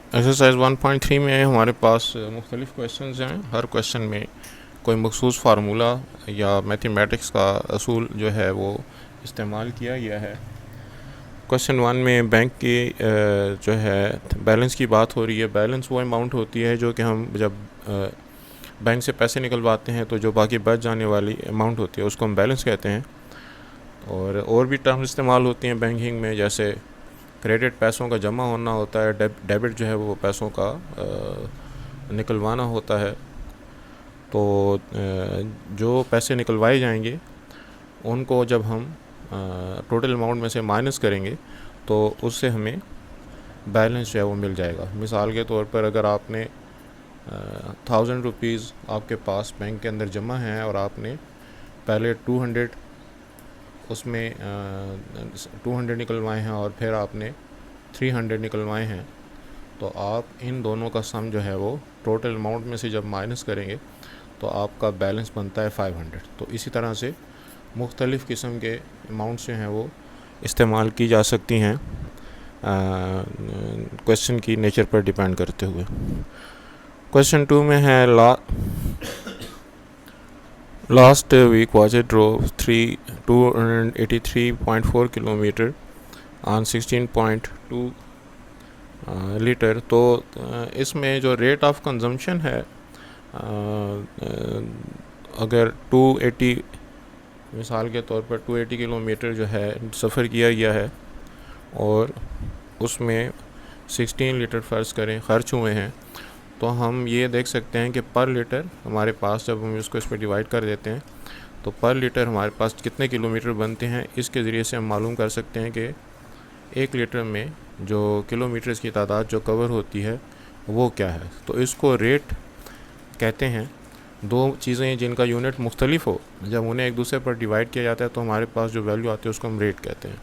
Exercise 1.3 में हमारे पास मुख्तलिफ़ क्वेश्चंस हैं। हर क्वेश्चन में कोई मखसूस फार्मूला या मैथमेटिक्स का असूल जो है वो इस्तेमाल किया गया है। क्वेश्चन 1 में बैंक की जो है बैलेंस की बात हो रही है। बैलेंस वो अमाउंट होती है जो कि हम जब बैंक से पैसे निकलवाते हैं तो जो बाकी बच जाने वाली अमाउंट होती है उसको हम बैलेंस कहते हैं। और भी टर्म्स इस्तेमाल होती हैं बैंकिंग में, जैसे क्रेडिट पैसों का जमा होना होता है, डेबिट जो है वो पैसों का निकलवाना होता है। तो जो पैसे निकलवाए जाएंगे उनको जब हम टोटल अमाउंट में से माइनस करेंगे तो उससे हमें बैलेंस जो है वो मिल जाएगा। मिसाल के तौर पर अगर आपने 1000 रुपीज़ आपके पास बैंक के अंदर जमा हैं और आपने पहले 200 उसमें 200 निकलवाए हैं और फिर आपने 300 निकलवाए हैं, तो आप इन दोनों का सम जो है वो टोटल अमाउंट में से जब माइनस करेंगे तो आपका बैलेंस बनता है 500। तो इसी तरह से मुख्तलिफ़ किस्म के अमाउंट्स जो हैं वो इस्तेमाल की जा सकती हैं क्वेश्चन की नेचर पर डिपेंड करते हुए। क्वेश्चन 2 में है last week Wajid drove 283.4 kilometre on 16.2 litre. तो इसमें जो रेट ऑफ कंजम्पशन है, अगर 280 मिसाल के तौर पर 280 किलोमीटर जो है सफ़र किया गया है और उसमें 16 लीटर फ़र्ज़ करें ख़र्च हुए हैं, तो हम ये देख सकते हैं कि पर लीटर हमारे पास जब हम इसको इस पर डिवाइड कर देते हैं तो पर लीटर हमारे पास कितने किलोमीटर बनते हैं, इसके ज़रिए से हम मालूम कर सकते हैं कि 1 लीटर में जो किलोमीटर्स की तादाद जो कवर होती है वो क्या है। तो इसको रेट कहते हैं। दो चीज़ें जिनका यूनिट मुख्तलिफ हो, जब उन्हें एक दूसरे पर डिवाइड किया जाता है तो हमारे पास जो वैल्यू आती है उसको हम रेट कहते हैं।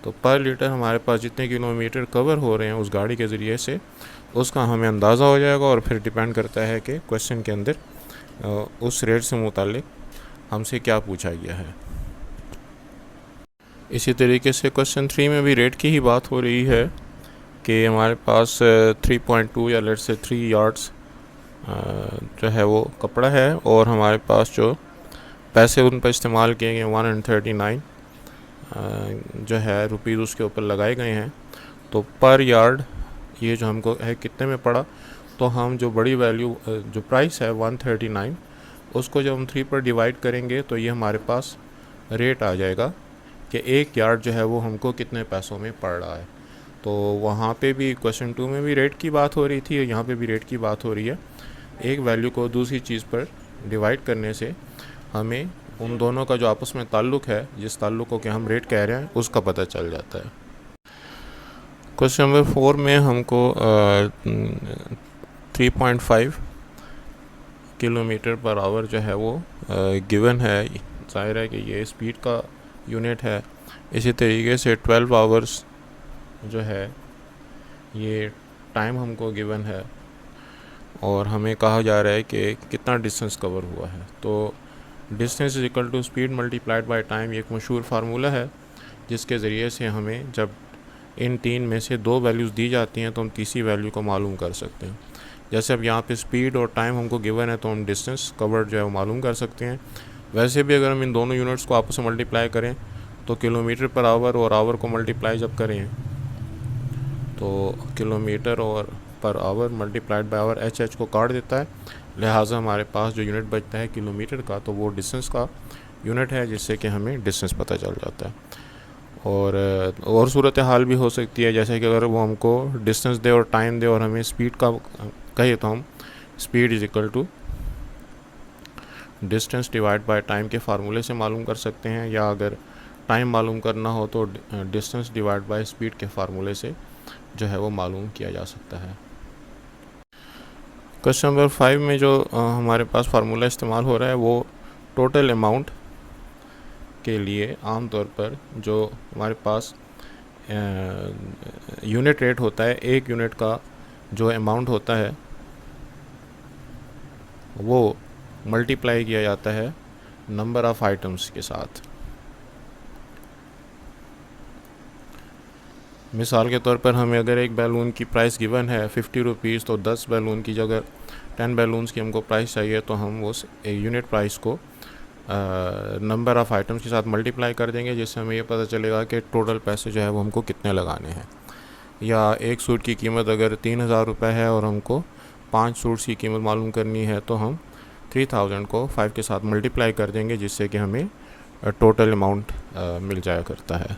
तो पर लीटर हमारे पास जितने किलोमीटर कवर हो रहे हैं उस गाड़ी के ज़रिए से, उसका हमें अंदाज़ा हो जाएगा और फिर डिपेंड करता है कि क्वेश्चन के अंदर उस रेट से मुतालिक हमसे क्या पूछा गया है। इसी तरीके से क्वेश्चन 3 में भी रेट की ही बात हो रही है कि हमारे पास 3.2 या लेट से 3 यार्ड्स जो है वो कपड़ा है और हमारे पास जो पैसे उन पर इस्तेमाल किए गए 139 जो है रुपीज़ उसके ऊपर लगाए गए हैं। तो पर यार्ड ये जो हमको है कितने में पड़ा, तो हम जो बड़ी वैल्यू जो प्राइस है 139 उसको जब हम 3 पर डिवाइड करेंगे तो ये हमारे पास रेट आ जाएगा कि 1 यार्ड जो है वो हमको कितने पैसों में पड़ रहा है। तो वहाँ पे भी क्वेश्चन 2 में भी रेट की बात हो रही थी और यहाँ पे भी रेट की बात हो रही है। एक वैल्यू को दूसरी चीज़ पर डिवाइड करने से हमें उन दोनों का जो आपस में ताल्लुक़ है, जिस ताल्लुक़ को कि हम रेट कह रहे हैं, उसका पता चल जाता है। क्वेश्चन नंबर 4 में हमको 3.5 किलोमीटर पर आवर जो है वो गिवन है। जाहिर है कि ये स्पीड का यूनिट है। इसी तरीके से 12 आवर्स जो है ये टाइम हमको गिवन है और हमें कहा जा रहा है कि कितना डिस्टेंस कवर हुआ है। तो distance is equal to speed multiplied by time, ये एक मशहूर फार्मूला है जिसके ज़रिए से हमें जब इन 3 में से 2 वैल्यूज़ दी जाती हैं तो हम तीसरी वैल्यू को मालूम कर सकते हैं। जैसे अब यहाँ पे स्पीड और टाइम हमको गिवन है तो हम डिस्टेंस कवर्ड जो है वो मालूम कर सकते हैं। वैसे भी अगर हम इन दोनों यूनिट्स को आपस में मल्टीप्लाई करें तो किलोमीटर पर आवर और आवर को मल्टीप्लाई जब करें तो किलोमीटर और per hour multiplied by hour h को काट देता है, लिहाजा हमारे पास जो यूनिट बचता है किलोमीटर का, तो वो डिस्टेंस का यूनिट है जिससे कि हमें डिस्टेंस पता चल जाता है। और सूरत हाल भी हो सकती है, जैसे कि अगर वो हमको डिस्टेंस दे और टाइम दे और हमें स्पीड का कहे तो हम speed is equal to distance divide by time के फार्मूले से मालूम कर सकते हैं, या अगर टाइम मालूम करना हो तो डिस्टेंस डिवाइड बाय स्पीड के फार्मूले से जो है वो मालूम किया जा सकता है। क्वेश्चन नंबर 5 में जो हमारे पास फार्मूला इस्तेमाल हो रहा है वो टोटल अमाउंट के लिए आम तौर पर जो हमारे पास यूनिट रेट होता है, एक यूनिट का जो अमाउंट होता है वो मल्टीप्लाई किया जाता है नंबर ऑफ़ आइटम्स के साथ। मिसाल के तौर पर हमें अगर एक बैलून की प्राइस गिवन है 50 रुपीज़, तो 10 बैलून की जगह 10 बैलून्स की हमको प्राइस चाहिए, तो हम उस यूनिट प्राइस को नंबर ऑफ़ आइटम्स के साथ मल्टीप्लाई कर देंगे, जिससे हमें ये पता चलेगा कि टोटल पैसे जो है वो हमको कितने लगाने हैं। या एक सूट की कीमत अगर 3000 रुपये है और हमको 5 सूट्स की कीमत मालूम करनी है, तो हम 3000 को 5 के साथ मल्टीप्लाई कर देंगे, जिससे कि हमें टोटल अमाउंट मिल जाया करता है।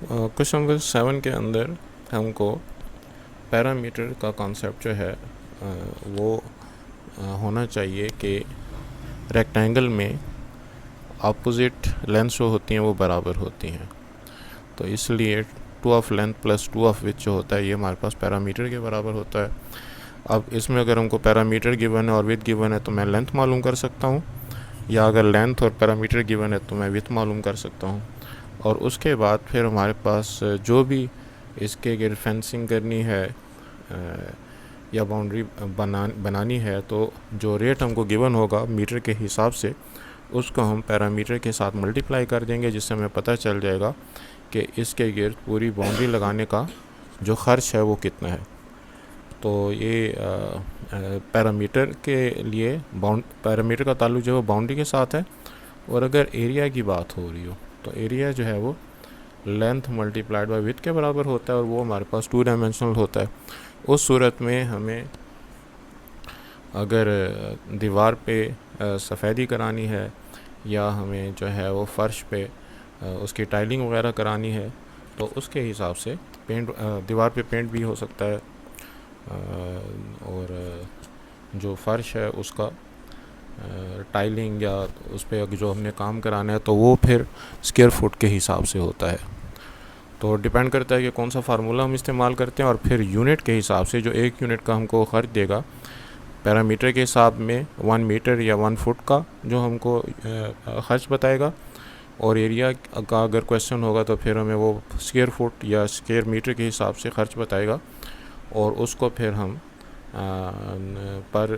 क्वेश्चन नंबर 7 के अंदर हमको पैरामीटर का कॉन्सेप्ट जो है वो होना चाहिए कि रेक्टेंगल में अपोजिट लेंथ जो होती हैं वो बराबर होती हैं, तो इसलिए 2 of length plus 2 of width जो होता है ये हमारे पास पैरामीटर के बराबर होता है। अब इसमें अगर हमको पैरामीटर गिवन है और विड्थ गिवन है तो मैं लेंथ मालूम कर सकता हूँ, या अगर लेंथ और पैरामीटर गिवन है तो मैं विड्थ मालूम कर सकता हूँ। और उसके बाद फिर हमारे पास जो भी इसके अगर फेंसिंग करनी है या बाउंड्री बनानी है, तो जो रेट हमको गिवन होगा मीटर के हिसाब से उसको हम पैरामीटर के साथ मल्टीप्लाई कर देंगे, जिससे हमें पता चल जाएगा कि इसके गिर्द पूरी बाउंड्री लगाने का जो ख़र्च है वो कितना है। तो ये पैरामीटर के लिए पैरामीटर का ताल्लुक जो है बाउंड्री के साथ है। और अगर एरिया की बात हो रही हो तो एरिया जो है वो लेंथ मल्टीप्लाइड बाय विड्थ के बराबर होता है, और वो हमारे पास 2 डायमेंशनल होता है। उस सूरत में हमें अगर दीवार पे सफ़ेदी करानी है या हमें जो है वो फ़र्श पे उसकी टाइलिंग वगैरह करानी है, तो उसके हिसाब से पेंट दीवार पे पेंट भी हो सकता है, और जो फ़र्श है उसका टाइलिंग या उस पर जो हमने काम कराना है तो वो फिर स्क्वायर फुट के हिसाब से होता है। तो डिपेंड करता है कि कौन सा फार्मूला हम इस्तेमाल करते हैं, और फिर यूनिट के हिसाब से जो एक यूनिट का हमको खर्च देगा पैरामीटर के हिसाब में 1 मीटर या 1 फुट का जो हमको खर्च बताएगा, और एरिया का अगर क्वेश्चन होगा तो फिर हमें वो स्क्वायर फुट या स्क्वायर मीटर के हिसाब से खर्च बताएगा, और उसको फिर हम पर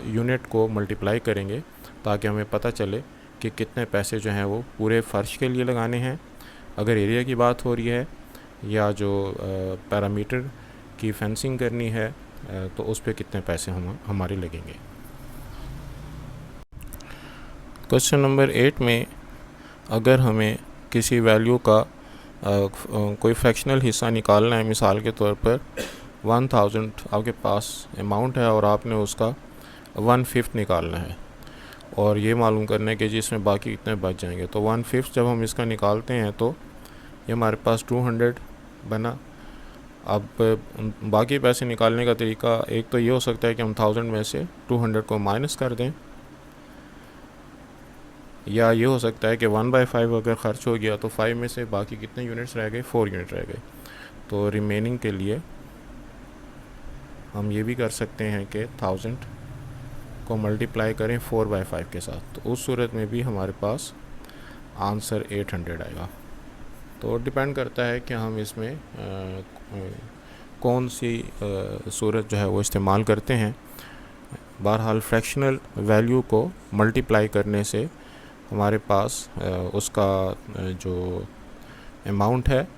यूनिट को मल्टीप्लाई करेंगे ताकि हमें पता चले कि कितने पैसे जो हैं वो पूरे फ़र्श के लिए लगाने हैं अगर एरिया की बात हो रही है, या जो पैरामीटर की फेंसिंग करनी है तो उस पर कितने पैसे हमारे लगेंगे। क्वेश्चन नंबर 8 में अगर हमें किसी वैल्यू का कोई फ्रैक्शनल हिस्सा निकालना है, मिसाल के तौर पर 1000 आपके पास अमाउंट है और आपने उसका 1/5 निकालना है, और ये मालूम करना है कि जिसमें बाकी कितने बच जाएंगे, तो 1/5 जब हम इसका निकालते हैं तो ये हमारे पास 200 बना। अब बाकी पैसे निकालने का तरीका एक तो ये हो सकता है कि हम 1000 में से 200 को माइनस कर दें, या ये हो सकता है कि 1/5 अगर ख़र्च हो गया तो 5 में से बाकी कितने यूनिट्स रह गए, 4 यूनिट रह गए। तो रिमेनिंग के लिए हम ये भी कर सकते हैं कि 1000 को मल्टीप्लाई करें 4/5 के साथ, तो उस सूरत में भी हमारे पास आंसर 800 आएगा। तो डिपेंड करता है कि हम इसमें कौन सी सूरत जो है वो इस्तेमाल करते हैं। बहरहाल फ्रैक्शनल वैल्यू को मल्टीप्लाई करने से हमारे पास उसका जो अमाउंट है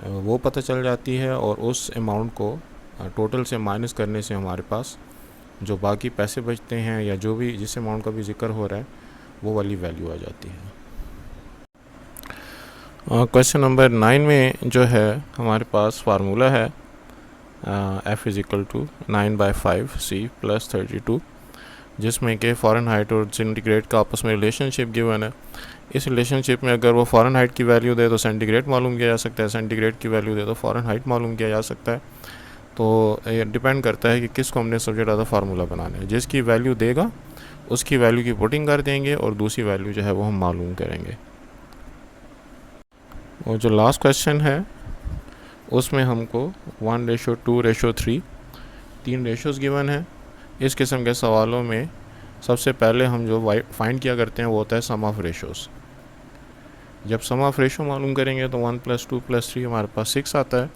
वो पता चल जाती है, और उस अमाउंट को टोटल से माइनस करने से हमारे पास जो बाकी पैसे बचते हैं या जो भी जिस अमाउंट का भी जिक्र हो रहा है वो वाली वैल्यू आ जाती है। क्वेश्चन नंबर 9 में जो है हमारे पास फार्मूला है F = 9/5C + 32, जिसमें कि फ़ारेनहाइट और सेंटीग्रेड का आपस में रिलेशनशिप गिवन है। इस रिलेशनशिप में अगर वो फ़ारेनहाइट की वैल्यू दे तो सेंटीग्रेड मालूम किया जा सकता है, सेंटीग्रेड की वैल्यू दे तो फ़ारेनहाइट मालूम किया जा सकता है। तो ये डिपेंड करता है कि किसको हमने सबसे ज़्यादा फार्मूला बनाना है। जिसकी वैल्यू देगा उसकी वैल्यू की पुटिंग कर देंगे और दूसरी वैल्यू जो है वो हम मालूम करेंगे। और जो लास्ट क्वेश्चन है उसमें हमको 1:2:3 3 रेशोज़ गिवन है। इस किस्म के सवालों में सबसे पहले हम जो फाइंड किया करते हैं वो होता है सम ऑफ रेशोज़। जब सम ऑफ रेशो मालूम करेंगे तो 1 + 2 + 3 हमारे पास 6 आता है,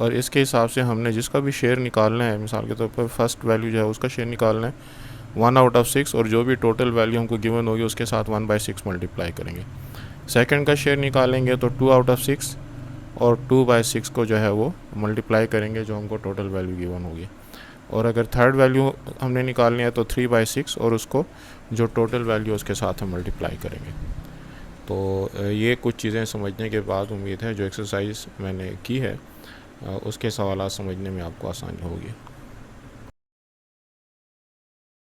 और इसके हिसाब से हमने जिसका भी शेयर निकालना है, मिसाल के तौर पर फर्स्ट वैल्यू जो है उसका शेयर निकालना है 1/6, और जो भी टोटल वैल्यू हमको गिवन होगी उसके साथ 1/6 मल्टीप्लाई करेंगे। सेकंड का शेयर निकालेंगे तो 2 आउट ऑफ 6 और 2/6 को जो है वो मल्टीप्लाई करेंगे, जो हमको टोटल वैल्यू गिवन होगी। और अगर थर्ड वैल्यू हमने निकालनी है तो 3/6 और उसको जो टोटल वैल्यू उसके साथ हम मल्टीप्लाई करेंगे। तो ये कुछ चीज़ें समझने के बाद उम्मीद है जो एक्सरसाइज मैंने की है उसके सवाल समझने में आपको आसानी होगी।